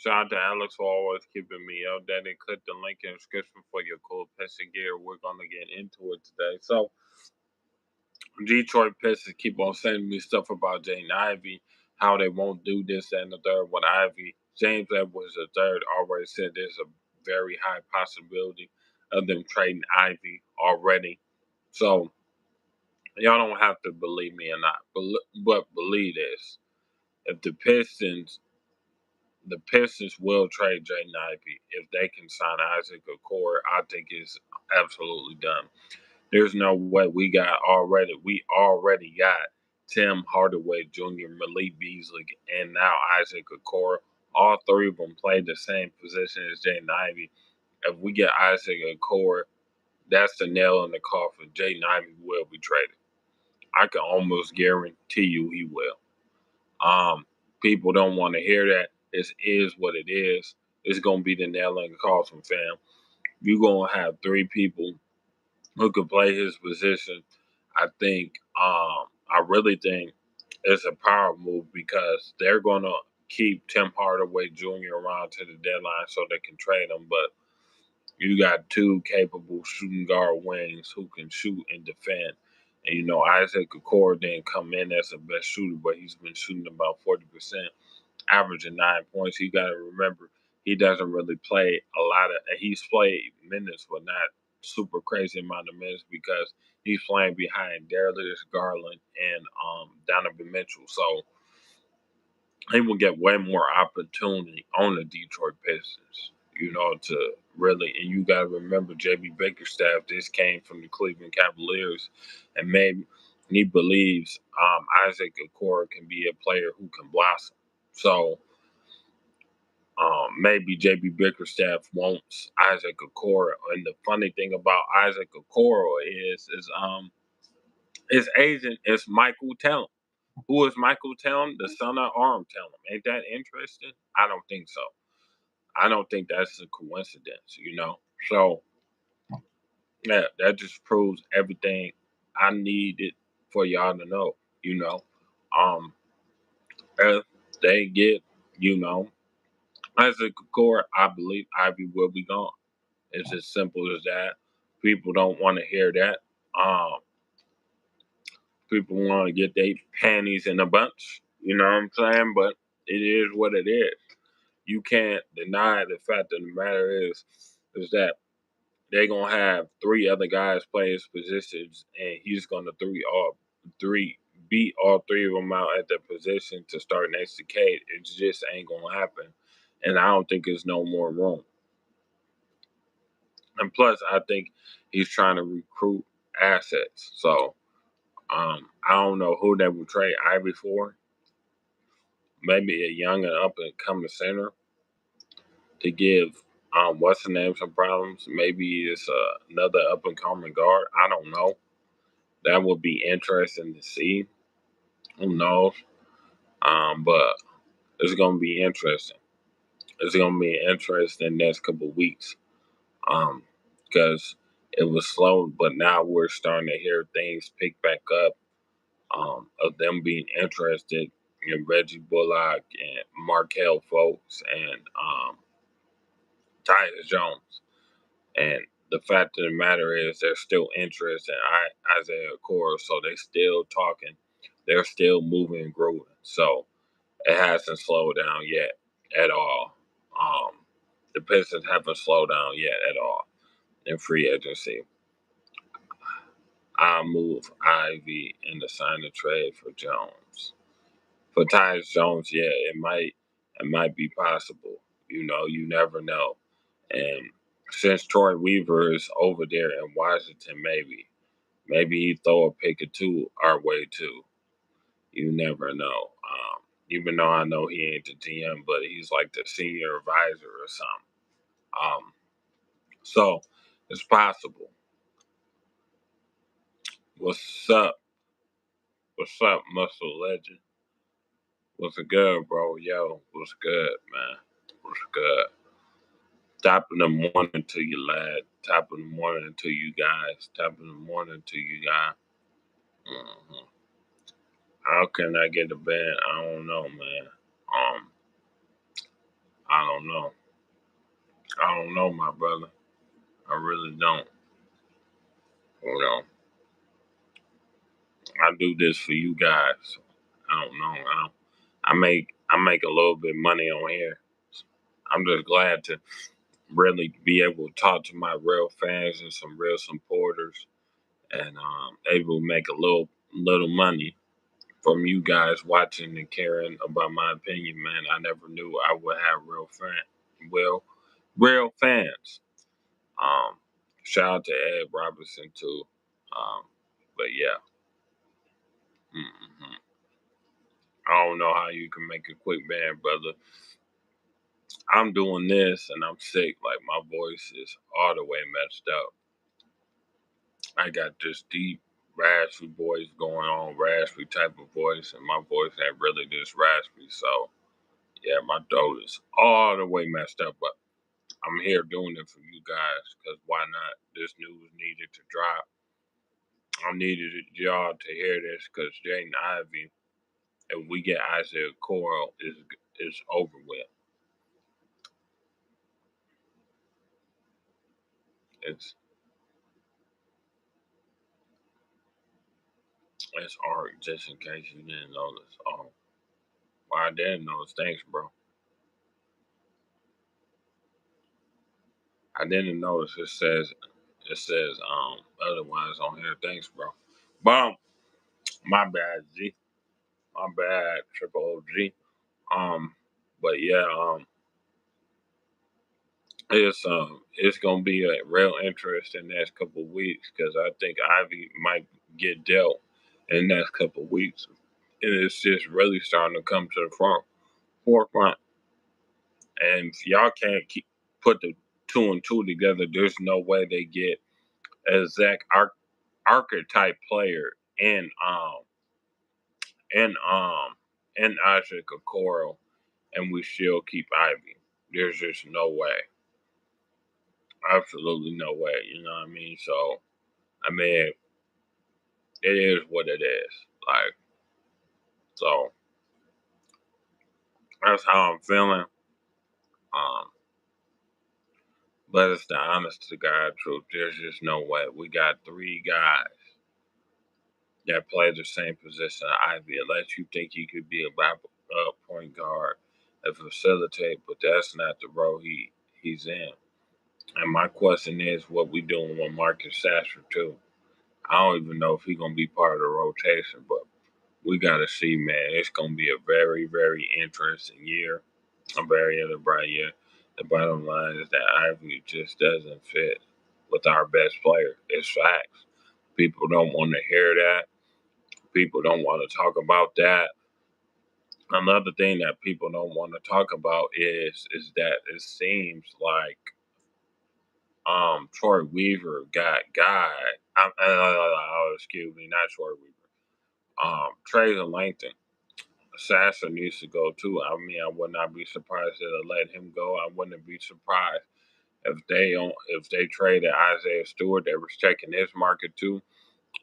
Shout out to Alex for always keeping me up. That they click the link in the description for your cool Piston gear. We're gonna get into it today. So Detroit Pistons keep on sending me stuff about Jaden Ivey, how they won't do this and the third with Ivey. James Edwards the third already said there's a very high possibility of them trading Ivey already. So y'all don't have to believe me or not, but believe this: if the Pistons will trade Jaden Ivey if they can sign Isaac Okoro, I think it's absolutely done. There's no way we already got Tim Hardaway Jr., Malik Beasley, and now Isaac Okoro. All three of them play the same position as Jaden Ivey. If we get Isaac Okoro, that's the nail in the coffin. Jaden Ivey will be traded. I can almost guarantee you he will. Um, People don't want to hear that. This is what it is. It's gonna be the nail in the coffin, fam. You're gonna have three people who could play his position. I really think it's a power move because they're gonna keep Tim Hardaway Jr. around to the deadline so they can trade him. But you got two capable shooting guard wings who can shoot and defend. And Isaac Okoro didn't come in as the best shooter, but he's been shooting about 40%, averaging 9 points. You got to remember he doesn't really play a lot of. He's played minutes, but not super crazy amount of minutes because he's playing behind Darius Garland and Donovan Mitchell. So he will get way more opportunity on the Detroit Pistons. To really, and you got to remember JB Bickerstaff. This came from the Cleveland Cavaliers, and maybe he believes Isaac Okoro can be a player who can blossom. So maybe JB Bickerstaff wants Isaac Okoro. And the funny thing about Isaac Okoro is his agent is Michael Tellum. Who is Michael Tellum? The son of Arm Tellum. Ain't that interesting? I don't think so. I don't think that's a coincidence. So yeah, that just proves everything I needed for y'all to know. You know, um, if they get, you know, Isaac Okoro, I believe Ivy will be gone. It's as simple as that. People don't want to hear that. Um, People want to get their panties in a bunch. You know what I'm saying? But it is what it is. You can't deny the fact of the matter is that they're gonna have three other guys play his positions, and he's gonna three beat all three of them out at their position to start next to Kate. It just ain't gonna happen, and I don't think there's no more room. And plus, I think he's trying to recruit assets. So I don't know who they would trade Ivy for. Maybe a young and up and coming center to give what's the name some problems. Maybe it's another up and coming guard. I don't know. That would be interesting to see. Who knows? But it's gonna be interesting. It's gonna be interesting next couple of weeks. Because it was slow, but now we're starting to hear things pick back up. Of them being interested in Reggie Bullock and Markel Fultz and Tyus Jones. And the fact of the matter is, they're still interested in Isaiah Okoro, so they still talking. They're still moving and growing. So it hasn't slowed down yet at all. Um, the Pistons haven't slowed down yet at all in free agency. I'll move Ivy and the sign a trade for Jones. For Tyus Jones, yeah, it might be possible. You never know. And since Troy Weaver is over there in Washington, maybe he throw a pick or two our way too. You never know. Even though I know he ain't the GM, but he's like the senior advisor or something. So it's possible. What's up? What's up, Muscle Legend? What's good, bro? Yo, what's good, man? What's good? Top of the morning to you, lad. Top of the morning to you guys. Top of the morning to you guys. hmm How can I get a band? I don't know, man. Um, I don't don't know. I don't know, my brother. I really don't. You know, I do this for you guys. I don't know. I make a little bit of money on here. I'm just glad to really be able to talk to my real fans and some real supporters, and able to make a little money from you guys watching and caring about my opinion. Man, I never knew I would have real fans. Um, Shout out to Ed Robinson too. Um, but yeah, mm I don't know how you can make a quick band, brother. I'm doing this and I'm sick. Like my voice is all the way messed up. I got this deep, raspy voice going on, raspy type of voice, and my voice ain't really this raspy. So yeah, my throat is all the way messed up. But I'm here doing it for you guys because why not? This news needed to drop. I needed y'all to hear this because Jaden Ivey, if we get Isaac Okoro, is over with. It's it's art, just in case you didn't notice. Oh, well, I didn't notice. Thanks, bro. I didn't notice. It says otherwise on here. Thanks, bro. But my bad, G. My bad, Triple OG. Um, but yeah, it's gonna be a real interest in the next couple of weeks because I think Ivy might get dealt in the next couple of weeks, and it's just really starting to come to the forefront. And if y'all can't put the two and two together, there's no way they get a archetype player in in Isaac Okoro, and we still keep Ivy. There's just no way, absolutely no way. You know what I mean? So I mean, it is what it is. Like so, that's how I'm feeling. Um, but it's the honest to God truth. There's just no way. We got three guys that play the same position as Ivy, unless you think he could be a point guard and facilitate, but that's not the role he's in. And my question is, what we doing with Marcus Sasser too? I don't even know if he's gonna be part of the rotation, but we gotta see, man. It's gonna be a very, very interesting year, a very bright year. The bottom line is that Ivy just doesn't fit with our best player. It's facts. People don't want to hear that. People don't want to talk about that. Another thing that people don't want to talk about is that it seems like Troy Weaver got guy. Excuse me, not Troy Weaver. Trajan Langton. Sasser needs to go too. I mean, I would not be surprised if they let him go. I wouldn't be surprised if they traded Isaiah Stewart. They were checking his market too.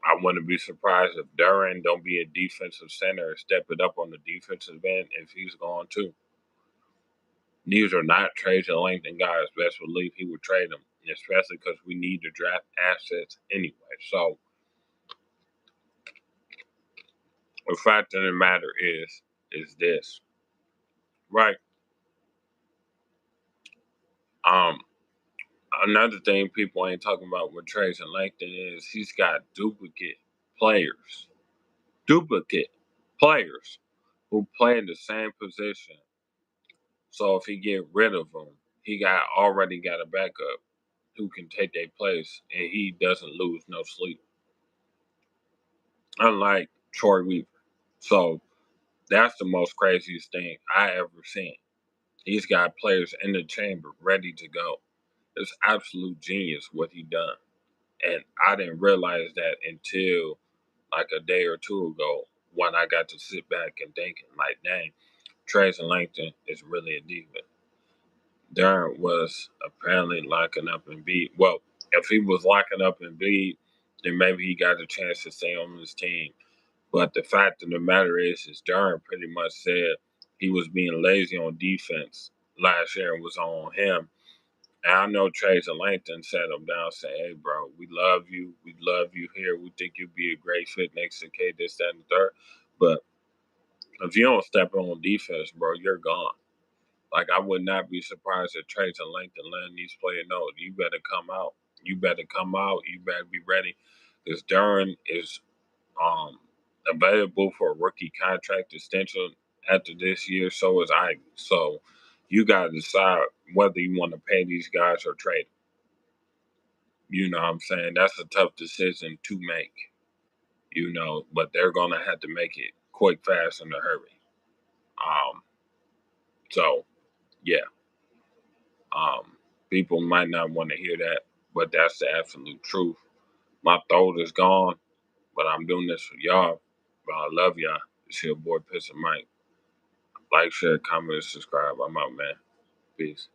I wouldn't be surprised if Duran don't be a defensive center and step it up on the defensive end if he's gone too. These are not trades at Langton guys. Best believe he would trade them, especially because we need to draft assets anyway. So the fact of the matter is this, right? Um, Another thing people ain't talking about with Trace and Langton is he's got players, duplicate players who play in the same position. So if he get rid of them, he already got a backup who can take their place, and he doesn't lose no sleep. Unlike Troy Weaver. So that's the most craziest thing I ever seen. He's got players in the chamber ready to go. It's absolute genius what he done. And I didn't realize that until like a day or two ago when I got to sit back and thinking, like, dang, Trace Langton is really a diva. Darren was apparently locking up and beat. Well, if he was locking up and beat, then maybe he got a chance to stay on his team. But the fact of the matter is Darren pretty much said he was being lazy on defense last year and was on him. And I know Trace and Langton sat him down and said, hey, bro, we love you. We love you here. We think you'd be a great fit next to K, this, that, and the third. But if you don't step on defense, bro, you're gone. Like, I would not be surprised if Trace and Langton letting these players know, you better come out. You better come out. You better be ready. Because Duran is available for a rookie contract extension after this year. So is Ivey. So you got to decide whether you want to pay these guys or trade them. You know what I'm saying? That's a tough decision to make, but they're going to have to make it quick, fast, in a hurry. Um, so, yeah. People might not want to hear that, but that's the absolute truth. My throat is gone, but I'm doing this for y'all. But I love y'all. It's your boy Piston Mike. Like, share, comment, and subscribe. I'm out, man. Peace.